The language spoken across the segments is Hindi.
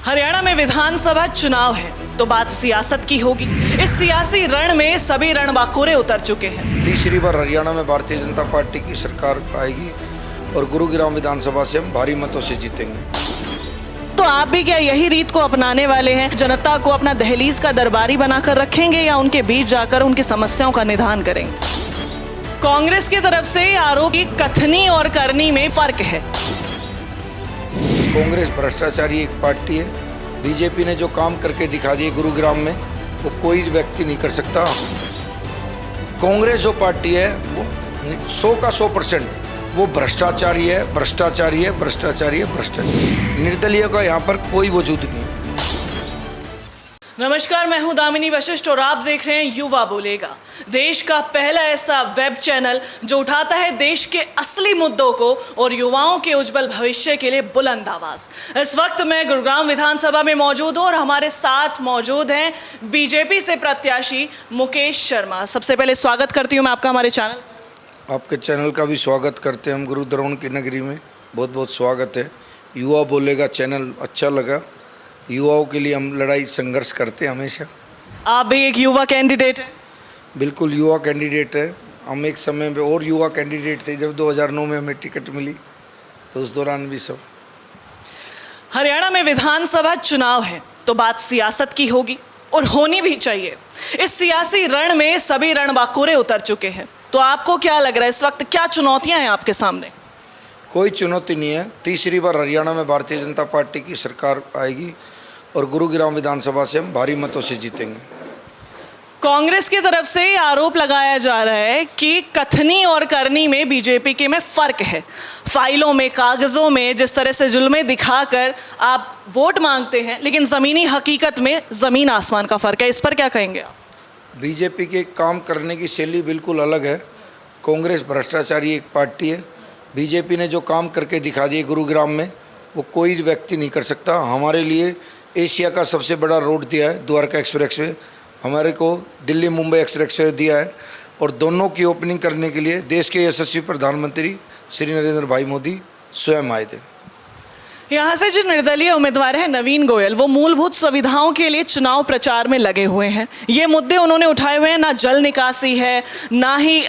हरियाणा में विधानसभा चुनाव है तो बात सियासत की होगी। इस सियासी रण में सभी रणबांकुरे उतर चुके हैं। तीसरी बार हरियाणा में भारतीय जनता पार्टी की सरकार आएगी और गुरुग्राम विधानसभा से हम भारी मतों से जीतेंगे। तो आप भी क्या यही रीत को अपनाने वाले हैं? जनता को अपना दहलीज का दरबारी बनाकर रखेंगे या उनके बीच जाकर उनकी समस्याओं का निदान करेंगे? कांग्रेस की तरफ से आरोप की कथनी और करनी में फर्क है। कांग्रेस भ्रष्टाचारी एक पार्टी है। बीजेपी ने जो काम करके दिखा दिए गुरुग्राम में वो कोई व्यक्ति नहीं कर सकता। कांग्रेस जो पार्टी है वो 100 का 100% वो भ्रष्टाचारी है, भ्रष्टाचारी है, भ्रष्टाचारी है, भ्रष्टाचारी। निर्दलीय का यहाँ पर कोई वजूद नहीं। नमस्कार, मैं हूं दामिनी वशिष्ठ और आप देख रहे हैं युवा बोलेगा, देश का पहला ऐसा वेब चैनल जो उठाता है देश के असली मुद्दों को और युवाओं के उज्जवल भविष्य के लिए बुलंद आवाज। इस वक्त मैं गुरुग्राम विधानसभा में मौजूद हूं और हमारे साथ मौजूद हैं बीजेपी से प्रत्याशी मुकेश शर्मा। सबसे पहले स्वागत करती हूं मैं आपका हमारे चैनल। आपके चैनल का भी स्वागत करते हैं हम गुरुद्रोण की नगरी में। बहुत बहुत स्वागत है। युवा बोलेगा चैनल अच्छा लगा। युवाओं के लिए हम लड़ाई संघर्ष करते हैं हमेशा। आप भी एक युवा कैंडिडेट हैं? बिल्कुल युवा कैंडिडेट है। हम एक समय पे और युवा कैंडिडेट थे जब 2009 में हमें टिकट मिली, तो उस दौरान भी सब। हरियाणा में विधानसभा चुनाव है तो बात सियासत की होगी और होनी भी चाहिए। इस सियासी रण में सभी रणबांकुरे उतर चुके हैं। तो आपको क्या लग रहा है इस वक्त क्या चुनौतियां हैं आपके सामने? कोई चुनौती नहीं है। तीसरी बार हरियाणा में भारतीय जनता पार्टी की सरकार आएगी और गुरुग्राम विधानसभा से हम भारी मतों से जीतेंगे। कांग्रेस की तरफ से आरोप लगाया जा रहा है कि कथनी और करनी में बीजेपी के में फर्क है। फाइलों में, कागजों में जिस तरह से जुल्में दिखाकर आप वोट मांगते हैं, लेकिन ज़मीनी हकीकत में ज़मीन आसमान का फर्क है। इस पर क्या कहेंगे आप? बीजेपी के काम करने की शैली बिल्कुल अलग है। कांग्रेस भ्रष्टाचारी एक पार्टी है। बीजेपी ने जो काम करके दिखा दिए गुरुग्राम में वो कोई व्यक्ति नहीं कर सकता। हमारे लिए एशिया का सबसे बड़ा रोड दिया है द्वारका एक्सप्रेसवे, हमारे को दिल्ली मुंबई एक्सप्रेसवे दिया है, और दोनों की ओपनिंग करने के लिए देश के यशस्वी प्रधानमंत्री श्री नरेंद्र भाई मोदी स्वयं आए थे। यहाँ से जो निर्दलीय उम्मीदवार है नवीन गोयल, वो मूलभूत सुविधाओं के लिए चुनाव प्रचार में लगे हुए हैं। ये मुद्दे उन्होंने उठाए हुए हैं, ना जल निकासी है, ना ही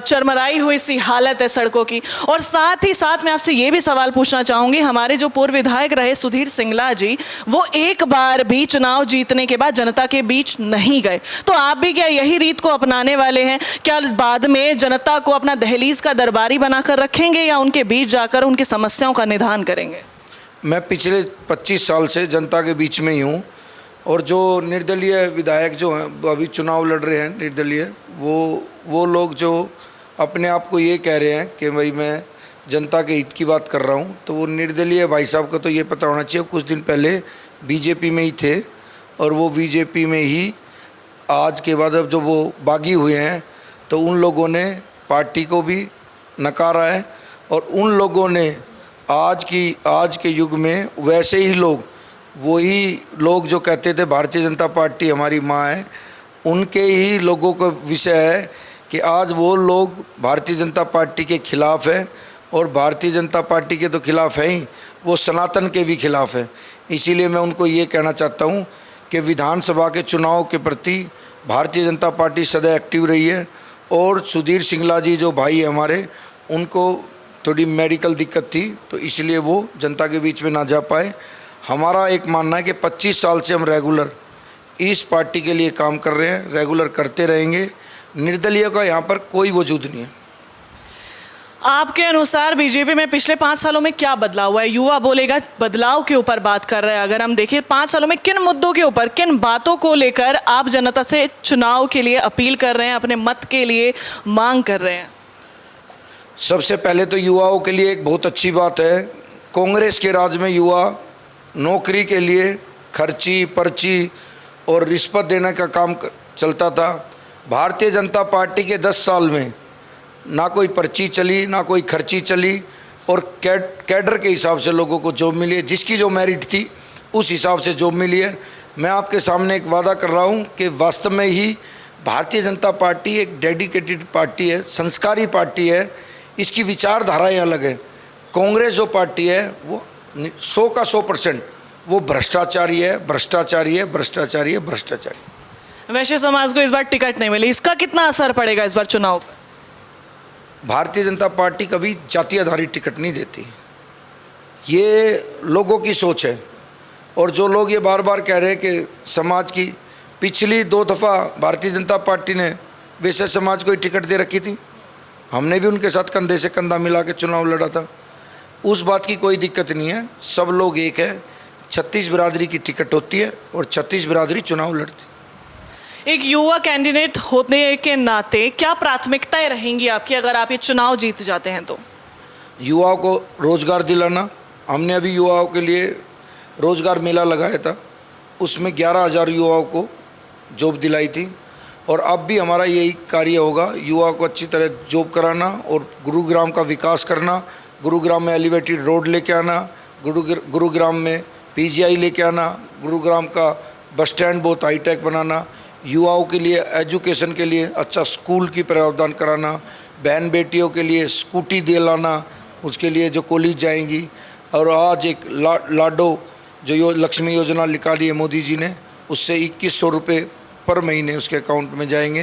चरमराई हुई सी हालत है सड़कों की। और साथ ही साथ मैं आपसे ये भी सवाल पूछना चाहूँगी, हमारे जो पूर्व विधायक रहे सुधीर सिंगला जी, वो एक बार भी चुनाव जीतने के बाद जनता के बीच नहीं गए। तो आप भी क्या यही रीत को अपनाने वाले हैं? क्या बाद में जनता को अपना दहलीज का दरबारी बनाकर रखेंगे या उनके बीच जाकर उनकी समस्याओं का निदान करेंगे? मैं पिछले 25 साल से जनता के बीच में ही हूँ, और जो निर्दलीय विधायक जो हैं वो अभी चुनाव लड़ रहे हैं निर्दलीय, वो लोग जो अपने आप को ये कह रहे हैं कि भाई मैं जनता के हित की बात कर रहा हूँ, तो वो निर्दलीय भाई साहब को तो ये पता होना चाहिए कुछ दिन पहले बीजेपी में ही थे, और वो बीजेपी में ही आज के बाद अब जो वो बागी हुए हैं, तो उन लोगों ने पार्टी को भी नकारा है। और उन लोगों ने आज के युग में वैसे ही लोग, वही लोग जो कहते थे भारतीय जनता पार्टी हमारी माँ है, उनके ही लोगों का विषय है कि आज वो लोग भारतीय जनता पार्टी के खिलाफ़ है, और भारतीय जनता पार्टी के तो खिलाफ़ है ही, वो सनातन के भी खिलाफ़ है। इसीलिए मैं उनको ये कहना चाहता हूँ कि विधानसभा के चुनाव के प्रति भारतीय जनता पार्टी सदा एक्टिव रही है। और सुधीर सिंगला जी जो भाई है हमारे, उनको थोड़ी मेडिकल दिक्कत थी, तो इसलिए वो जनता के बीच में ना जा पाए। हमारा एक मानना है कि 25 साल से हम रेगुलर इस पार्टी के लिए काम कर रहे हैं, रेगुलर करते रहेंगे। निर्दलीय का यहाँ पर कोई वजूद नहीं है। आपके अनुसार बीजेपी में पिछले 5 सालों में क्या बदलाव हुआ है? युवा बोलेगा बदलाव के ऊपर बात कर रहे हैं। अगर हम देखें 5 सालों में किन मुद्दों के ऊपर, किन बातों को लेकर आप जनता से चुनाव के लिए अपील कर रहे हैं, अपने मत के लिए मांग कर रहे हैं? सबसे पहले तो युवाओं के लिए एक बहुत अच्छी बात है। कांग्रेस के राज में युवा नौकरी के लिए खर्ची, पर्ची और रिश्वत देने का काम चलता था। भारतीय जनता पार्टी के 10 साल में ना कोई पर्ची चली, ना कोई खर्ची चली, और कैडर के हिसाब से लोगों को जॉब मिली है। जिसकी जो मेरिट थी उस हिसाब से जॉब मिली है। मैं आपके सामने एक वादा कर रहा हूँ कि वास्तव में ही भारतीय जनता पार्टी एक डेडिकेटेड पार्टी है, संस्कारी पार्टी है। इसकी विचारधाराएं अलग है। कांग्रेस जो पार्टी है वो 100 का 100% वो भ्रष्टाचारी है, भ्रष्टाचारी है, भ्रष्टाचारी है, भ्रष्टाचारी। वैश्य समाज को इस बार टिकट नहीं मिली, इसका कितना असर पड़ेगा इस बार चुनाव पर? भारतीय जनता पार्टी कभी जाति आधारित टिकट नहीं देती, ये लोगों की सोच है। और जो लोग ये बार बार कह रहे हैं कि समाज की, पिछली 2 दफ़ा भारतीय जनता पार्टी ने वैश्य समाज को ही टिकट दे रखी थी, हमने भी उनके साथ कंधे से कंधा मिला के चुनाव लड़ा था। उस बात की कोई दिक्कत नहीं है, सब लोग एक है। 36 बिरादरी की टिकट होती है और 36 बिरादरी चुनाव लड़ती। एक युवा कैंडिडेट होने के नाते क्या प्राथमिकताएं रहेंगी आपकी अगर आप ये चुनाव जीत जाते हैं तो? युवाओं को रोज़गार दिलाना। हमने अभी युवाओं के लिए रोज़गार मेला लगाया था, उसमें 11,000 युवाओं को जॉब दिलाई थी। और अब भी हमारा यही कार्य होगा, युवाओं को अच्छी तरह जॉब कराना और गुरुग्राम का विकास करना। गुरुग्राम में एलिवेटेड रोड लेके आना, गुरुग्राम में पीजीआई लेके आना, गुरुग्राम का बस स्टैंड बहुत हाईटेक बनाना, युवाओं के लिए एजुकेशन के लिए अच्छा स्कूल की प्रावधान कराना, बहन बेटियों के लिए स्कूटी दिलाना, उसके लिए जो कॉलेज जाएंगी। और आज एक लाडो जो लक्ष्मी योजना निकाली है मोदी जी ने, उससे 2100 रुपये पर महीने उसके अकाउंट में जाएंगे,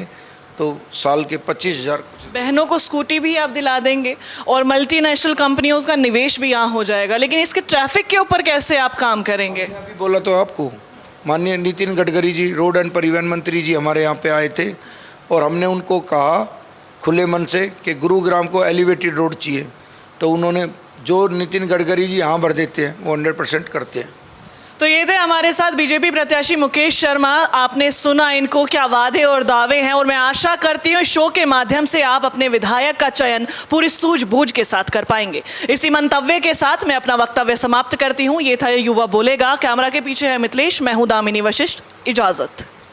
तो साल के 25,000। बहनों को स्कूटी भी आप दिला देंगे और मल्टीनेशनल कंपनियों का निवेश भी यहाँ हो जाएगा, लेकिन इसके ट्रैफिक के ऊपर कैसे आप काम करेंगे? मैंने अभी बोला तो आपको, माननीय नितिन गडकरी जी, रोड एंड परिवहन मंत्री जी हमारे यहाँ पे आए थे और हमने उनको कहा खुले मन से कि गुरुग्राम को एलिवेटेड रोड चाहिए, तो उन्होंने, जो नितिन गडकरी जी यहाँ भर देते हैं वो 100% करते हैं। तो ये थे हमारे साथ बीजेपी प्रत्याशी मुकेश शर्मा। आपने सुना इनको क्या वादे और दावे हैं, और मैं आशा करती हूँ शो के माध्यम से आप अपने विधायक का चयन पूरी सूझबूझ के साथ कर पाएंगे। इसी मंतव्य के साथ मैं अपना वक्तव्य समाप्त करती हूँ। ये था युवा बोलेगा। कैमरा के पीछे है मिथिलेश, मैं हूँ दामिनी वशिष्ठ। इजाजत।